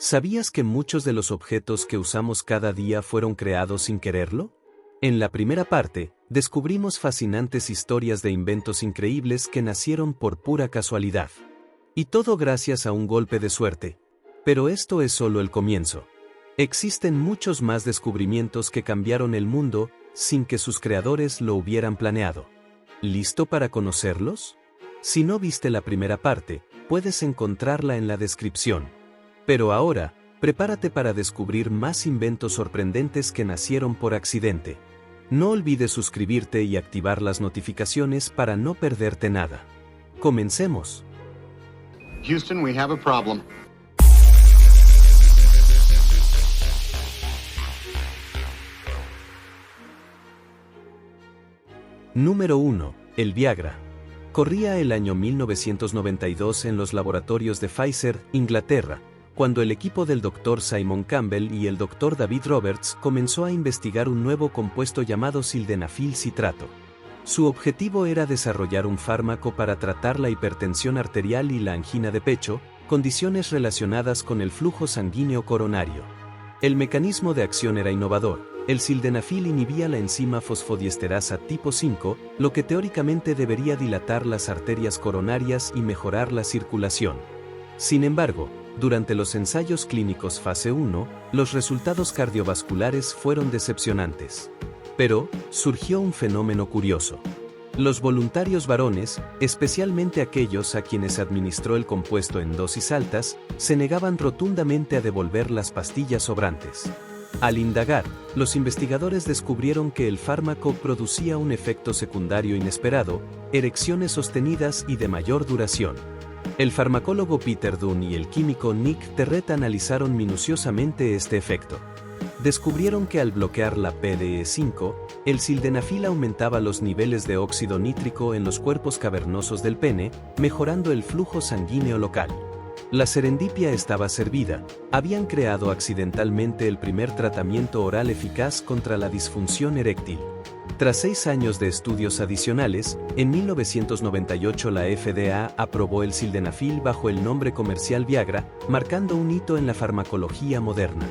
¿Sabías que muchos de los objetos que usamos cada día fueron creados sin quererlo? En la primera parte, descubrimos fascinantes historias de inventos increíbles que nacieron por pura casualidad. Y todo gracias a un golpe de suerte. Pero esto es solo el comienzo. Existen muchos más descubrimientos que cambiaron el mundo sin que sus creadores lo hubieran planeado. ¿Listo para conocerlos? Si no viste la primera parte, puedes encontrarla en la descripción. Pero ahora, prepárate para descubrir más inventos sorprendentes que nacieron por accidente. No olvides suscribirte y activar las notificaciones para no perderte nada. Comencemos. Houston, we have a problem. Número 1. El Viagra. Corría el año 1992 en los laboratorios de Pfizer, Inglaterra, cuando el equipo del Dr. Simon Campbell y el Dr. David Roberts comenzó a investigar un nuevo compuesto llamado sildenafil citrato. Su objetivo era desarrollar un fármaco para tratar la hipertensión arterial y la angina de pecho, condiciones relacionadas con el flujo sanguíneo coronario. El mecanismo de acción era innovador. El sildenafil inhibía la enzima fosfodiesterasa tipo 5, lo que teóricamente debería dilatar las arterias coronarias y mejorar la circulación. Sin embargo, durante los ensayos clínicos fase 1, los resultados cardiovasculares fueron decepcionantes. Pero, surgió un fenómeno curioso. Los voluntarios varones, especialmente aquellos a quienes administró el compuesto en dosis altas, se negaban rotundamente a devolver las pastillas sobrantes. Al indagar, los investigadores descubrieron que el fármaco producía un efecto secundario inesperado, erecciones sostenidas y de mayor duración. El farmacólogo Peter Dunne y el químico Nick Terret analizaron minuciosamente este efecto. Descubrieron que al bloquear la PDE5, el sildenafil aumentaba los niveles de óxido nítrico en los cuerpos cavernosos del pene, mejorando el flujo sanguíneo local. La serendipia estaba servida. Habían creado accidentalmente el primer tratamiento oral eficaz contra la disfunción eréctil. Tras 6 años de estudios adicionales, en 1998 la FDA aprobó el sildenafil bajo el nombre comercial Viagra, marcando un hito en la farmacología moderna.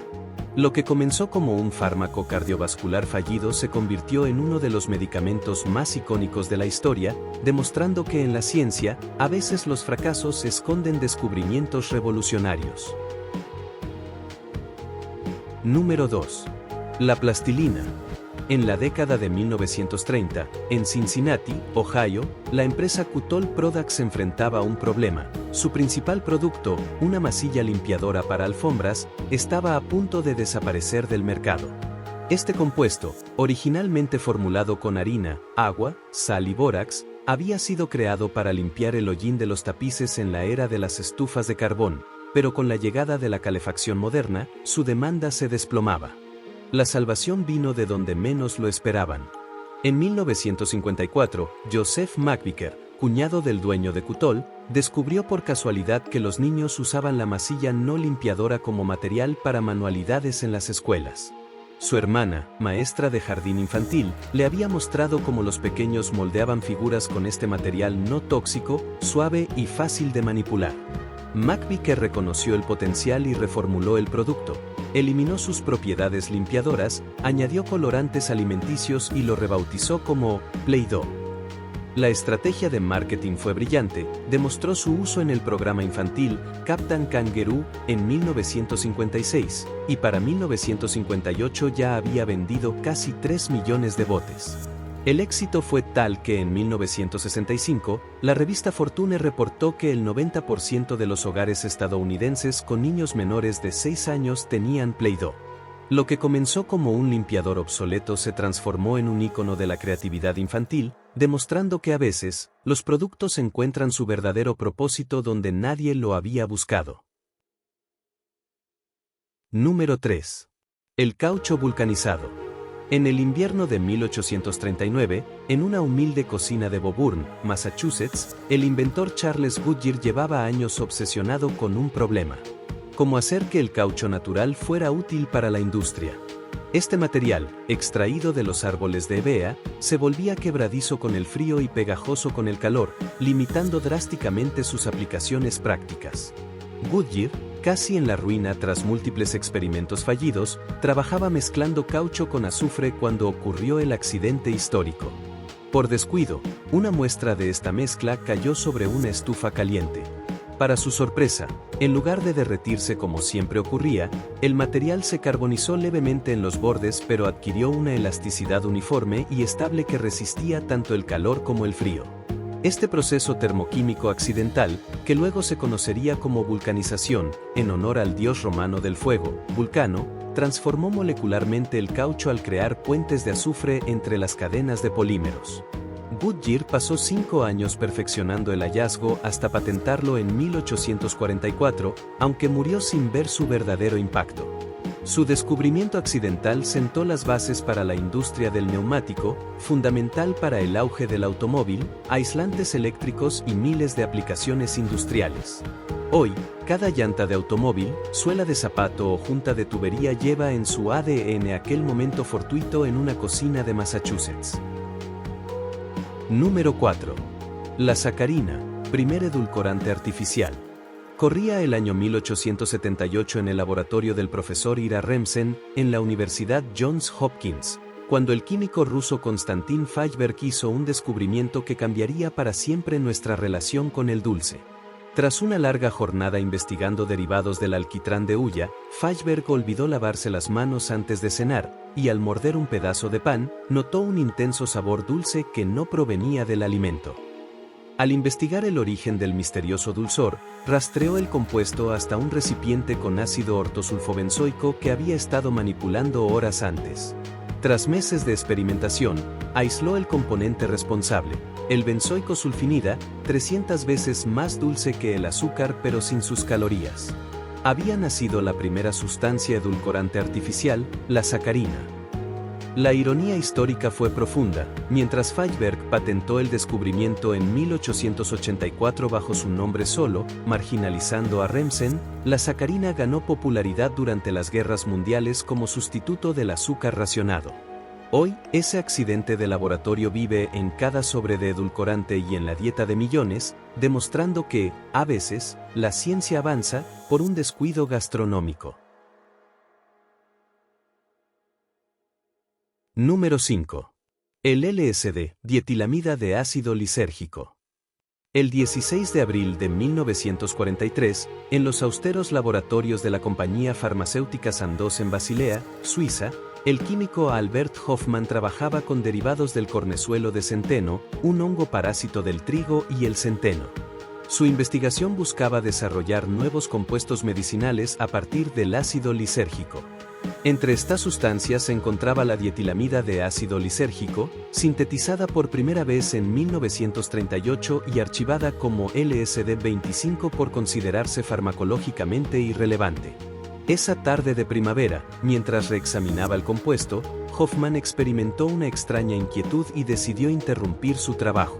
Lo que comenzó como un fármaco cardiovascular fallido se convirtió en uno de los medicamentos más icónicos de la historia, demostrando que en la ciencia, a veces los fracasos esconden descubrimientos revolucionarios. Número 2. La plastilina. En la década de 1930, en Cincinnati, Ohio, la empresa Cutol Products se enfrentaba a un problema. Su principal producto, una masilla limpiadora para alfombras, estaba a punto de desaparecer del mercado. Este compuesto, originalmente formulado con harina, agua, sal y bórax, había sido creado para limpiar el hollín de los tapices en la era de las estufas de carbón, pero con la llegada de la calefacción moderna, su demanda se desplomaba. La salvación vino de donde menos lo esperaban. En 1954, Joseph McVicker, cuñado del dueño de Cutol, descubrió por casualidad que los niños usaban la masilla no limpiadora como material para manualidades en las escuelas. Su hermana, maestra de jardín infantil, le había mostrado cómo los pequeños moldeaban figuras con este material no tóxico, suave y fácil de manipular. McVicker reconoció el potencial y reformuló el producto. Eliminó sus propiedades limpiadoras, añadió colorantes alimenticios y lo rebautizó como Play-Doh. La estrategia de marketing fue brillante, demostró su uso en el programa infantil Captain Kangaroo en 1956, y para 1958 ya había vendido casi 3 millones de botes. El éxito fue tal que en 1965, la revista Fortune reportó que el 90% de los hogares estadounidenses con niños menores de 6 años tenían Play-Doh. Lo que comenzó como un limpiador obsoleto se transformó en un ícono de la creatividad infantil, demostrando que a veces, los productos encuentran su verdadero propósito donde nadie lo había buscado. Número 3. El caucho vulcanizado. En el invierno de 1839, en una humilde cocina de Woburn, Massachusetts, el inventor Charles Goodyear llevaba años obsesionado con un problema: cómo hacer que el caucho natural fuera útil para la industria. Este material, extraído de los árboles de Hevea, se volvía quebradizo con el frío y pegajoso con el calor, limitando drásticamente sus aplicaciones prácticas. Goodyear, Casi en la ruina tras múltiples experimentos fallidos, trabajaba mezclando caucho con azufre cuando ocurrió el accidente histórico. Por descuido, una muestra de esta mezcla cayó sobre una estufa caliente. Para su sorpresa, en lugar de derretirse como siempre ocurría, el material se carbonizó levemente en los bordes pero adquirió una elasticidad uniforme y estable que resistía tanto el calor como el frío. Este proceso termoquímico accidental, que luego se conocería como vulcanización, en honor al dios romano del fuego, Vulcano, transformó molecularmente el caucho al crear puentes de azufre entre las cadenas de polímeros. Goodyear pasó 5 años perfeccionando el hallazgo hasta patentarlo en 1844, aunque murió sin ver su verdadero impacto. Su descubrimiento accidental sentó las bases para la industria del neumático, fundamental para el auge del automóvil, aislantes eléctricos y miles de aplicaciones industriales. Hoy, cada llanta de automóvil, suela de zapato o junta de tubería lleva en su ADN aquel momento fortuito en una cocina de Massachusetts. Número 4. La sacarina, primer edulcorante artificial. Corría el año 1878 en el laboratorio del profesor Ira Remsen, en la Universidad Johns Hopkins, cuando el químico ruso Konstantin Fajberg hizo un descubrimiento que cambiaría para siempre nuestra relación con el dulce. Tras una larga jornada investigando derivados del alquitrán de hulla, Fajberg olvidó lavarse las manos antes de cenar, y al morder un pedazo de pan, notó un intenso sabor dulce que no provenía del alimento. Al investigar el origen del misterioso dulzor, rastreó el compuesto hasta un recipiente con ácido ortosulfobenzoico que había estado manipulando horas antes. Tras meses de experimentación, aisló el componente responsable, el benzoico sulfinida, 300 veces más dulce que el azúcar pero sin sus calorías. Había nacido la primera sustancia edulcorante artificial, la sacarina. La ironía histórica fue profunda. Mientras Fajberg patentó el descubrimiento en 1884 bajo su nombre solo, marginalizando a Remsen, la sacarina ganó popularidad durante las guerras mundiales como sustituto del azúcar racionado. Hoy, ese accidente de laboratorio vive en cada sobre de edulcorante y en la dieta de millones, demostrando que, a veces, la ciencia avanza por un descuido gastronómico. Número 5. El LSD, dietilamida de ácido lisérgico. El 16 de abril de 1943, en los austeros laboratorios de la compañía farmacéutica Sandoz en Basilea, Suiza, el químico Albert Hofmann trabajaba con derivados del cornezuelo de centeno, un hongo parásito del trigo y el centeno. Su investigación buscaba desarrollar nuevos compuestos medicinales a partir del ácido lisérgico. Entre estas sustancias se encontraba la dietilamida de ácido lisérgico, sintetizada por primera vez en 1938 y archivada como LSD-25 por considerarse farmacológicamente irrelevante. Esa tarde de primavera, mientras reexaminaba el compuesto, Hofmann experimentó una extraña inquietud y decidió interrumpir su trabajo.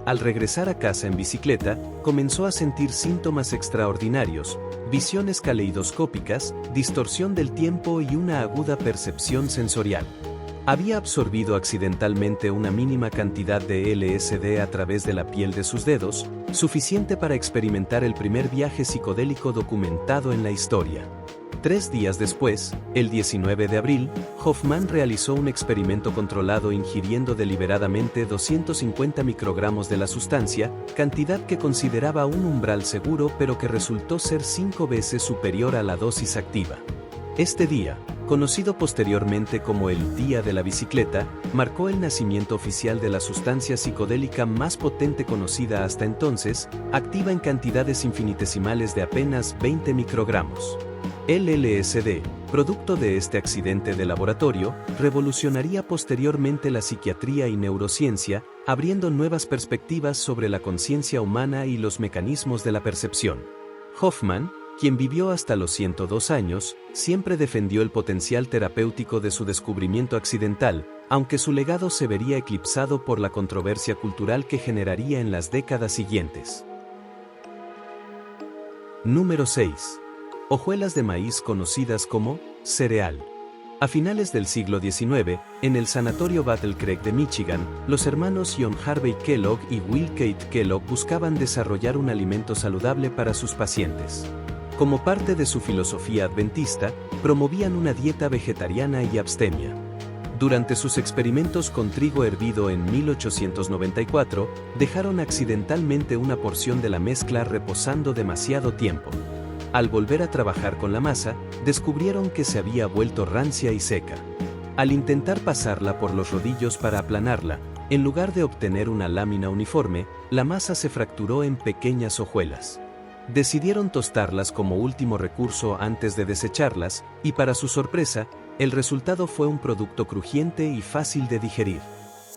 Al regresar a casa en bicicleta, comenzó a sentir síntomas extraordinarios, visiones caleidoscópicas, distorsión del tiempo y una aguda percepción sensorial. Había absorbido accidentalmente una mínima cantidad de LSD a través de la piel de sus dedos, suficiente para experimentar el primer viaje psicodélico documentado en la historia. 3 días después, el 19 de abril, Hofmann realizó un experimento controlado ingiriendo deliberadamente 250 microgramos de la sustancia, cantidad que consideraba un umbral seguro pero que resultó ser 5 veces superior a la dosis activa. Este día, conocido posteriormente como el Día de la Bicicleta, marcó el nacimiento oficial de la sustancia psicodélica más potente conocida hasta entonces, activa en cantidades infinitesimales de apenas 20 microgramos. El LSD, producto de este accidente de laboratorio, revolucionaría posteriormente la psiquiatría y neurociencia, abriendo nuevas perspectivas sobre la conciencia humana y los mecanismos de la percepción. Hofmann, quien vivió hasta los 102 años, siempre defendió el potencial terapéutico de su descubrimiento accidental, aunque su legado se vería eclipsado por la controversia cultural que generaría en las décadas siguientes. Número 6. Hojuelas de maíz conocidas como cereal. A finales del siglo XIX, en el sanatorio Battle Creek de Michigan, los hermanos John Harvey Kellogg y Will Kate Kellogg buscaban desarrollar un alimento saludable para sus pacientes. Como parte de su filosofía adventista, promovían una dieta vegetariana y abstemia. Durante sus experimentos con trigo hervido en 1894, dejaron accidentalmente una porción de la mezcla reposando demasiado tiempo. Al volver a trabajar con la masa, descubrieron que se había vuelto rancia y seca. Al intentar pasarla por los rodillos para aplanarla, en lugar de obtener una lámina uniforme, la masa se fracturó en pequeñas hojuelas. Decidieron tostarlas como último recurso antes de desecharlas, y para su sorpresa, el resultado fue un producto crujiente y fácil de digerir.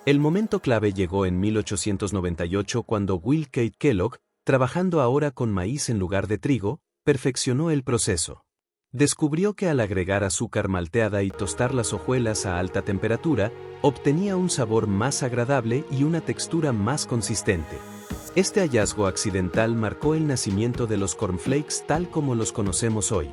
El momento clave llegó en 1898 cuando Will Kate Kellogg, trabajando ahora con maíz en lugar de trigo, perfeccionó el proceso. Descubrió que al agregar azúcar malteada y tostar las hojuelas a alta temperatura, obtenía un sabor más agradable y una textura más consistente. Este hallazgo accidental marcó el nacimiento de los cornflakes tal como los conocemos hoy.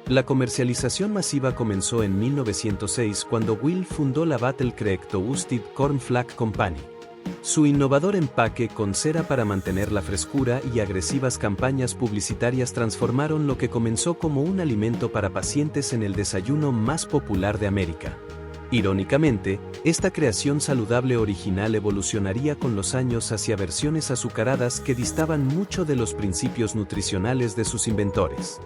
La comercialización masiva comenzó en 1906 cuando Will fundó la Battle Creek Toasted Corn Flake Company. Su innovador empaque con cera para mantener la frescura y agresivas campañas publicitarias transformaron lo que comenzó como un alimento para pacientes en el desayuno más popular de América. Irónicamente, esta creación saludable original evolucionaría con los años hacia versiones azucaradas que distaban mucho de los principios nutricionales de sus inventores.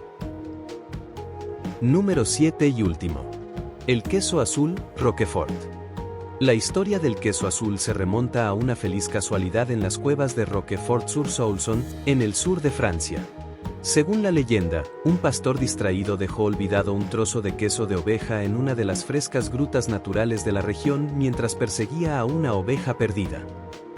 Número 7 y último. El queso azul, Roquefort. La historia del queso azul se remonta a una feliz casualidad en las cuevas de Roquefort-sur-Soulzon, en el sur de Francia. Según la leyenda, un pastor distraído dejó olvidado un trozo de queso de oveja en una de las frescas grutas naturales de la región mientras perseguía a una oveja perdida.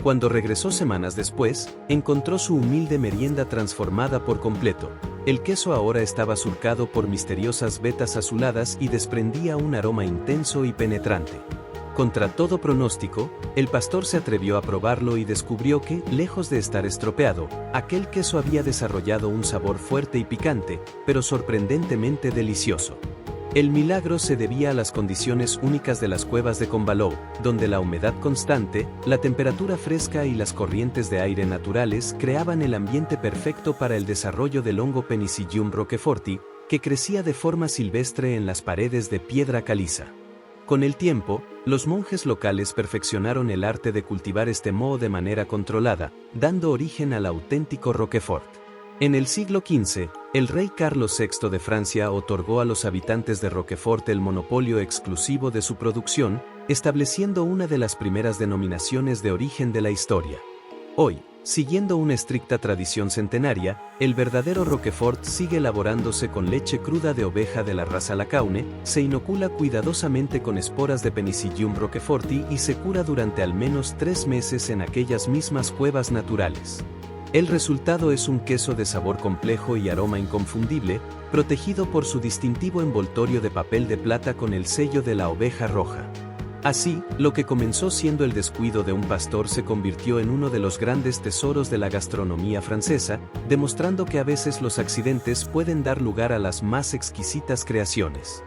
Cuando regresó semanas después, encontró su humilde merienda transformada por completo. El queso ahora estaba surcado por misteriosas vetas azuladas y desprendía un aroma intenso y penetrante. Contra todo pronóstico, el pastor se atrevió a probarlo y descubrió que, lejos de estar estropeado, aquel queso había desarrollado un sabor fuerte y picante, pero sorprendentemente delicioso. El milagro se debía a las condiciones únicas de las cuevas de Combalou, donde la humedad constante, la temperatura fresca y las corrientes de aire naturales creaban el ambiente perfecto para el desarrollo del hongo Penicillium roqueforti, que crecía de forma silvestre en las paredes de piedra caliza. Con el tiempo, los monjes locales perfeccionaron el arte de cultivar este moho de manera controlada, dando origen al auténtico Roquefort. En el siglo XV, el rey Carlos VI de Francia otorgó a los habitantes de Roquefort el monopolio exclusivo de su producción, estableciendo una de las primeras denominaciones de origen de la historia. Hoy, siguiendo una estricta tradición centenaria, el verdadero Roquefort sigue elaborándose con leche cruda de oveja de la raza Lacaune, se inocula cuidadosamente con esporas de Penicillium roqueforti y se cura durante al menos 3 meses en aquellas mismas cuevas naturales. El resultado es un queso de sabor complejo y aroma inconfundible, protegido por su distintivo envoltorio de papel de plata con el sello de la oveja roja. Así, lo que comenzó siendo el descuido de un pastor se convirtió en uno de los grandes tesoros de la gastronomía francesa, demostrando que a veces los accidentes pueden dar lugar a las más exquisitas creaciones.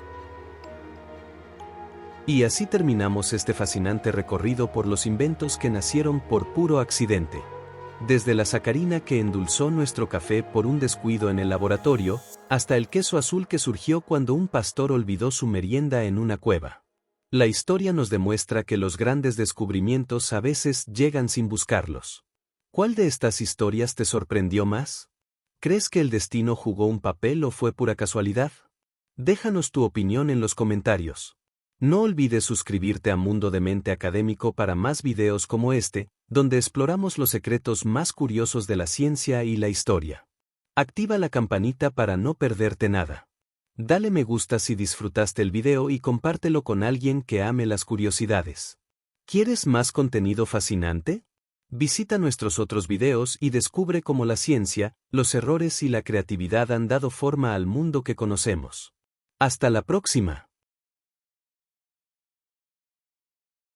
Y así terminamos este fascinante recorrido por los inventos que nacieron por puro accidente. Desde la sacarina que endulzó nuestro café por un descuido en el laboratorio, hasta el queso azul que surgió cuando un pastor olvidó su merienda en una cueva. La historia nos demuestra que los grandes descubrimientos a veces llegan sin buscarlos. ¿Cuál de estas historias te sorprendió más? ¿Crees que el destino jugó un papel o fue pura casualidad? Déjanos tu opinión en los comentarios. No olvides suscribirte a Mundo de Mente Académico para más videos como este, donde exploramos los secretos más curiosos de la ciencia y la historia. Activa la campanita para no perderte nada. Dale me gusta si disfrutaste el video y compártelo con alguien que ame las curiosidades. ¿Quieres más contenido fascinante? Visita nuestros otros videos y descubre cómo la ciencia, los errores y la creatividad han dado forma al mundo que conocemos. ¡Hasta la próxima!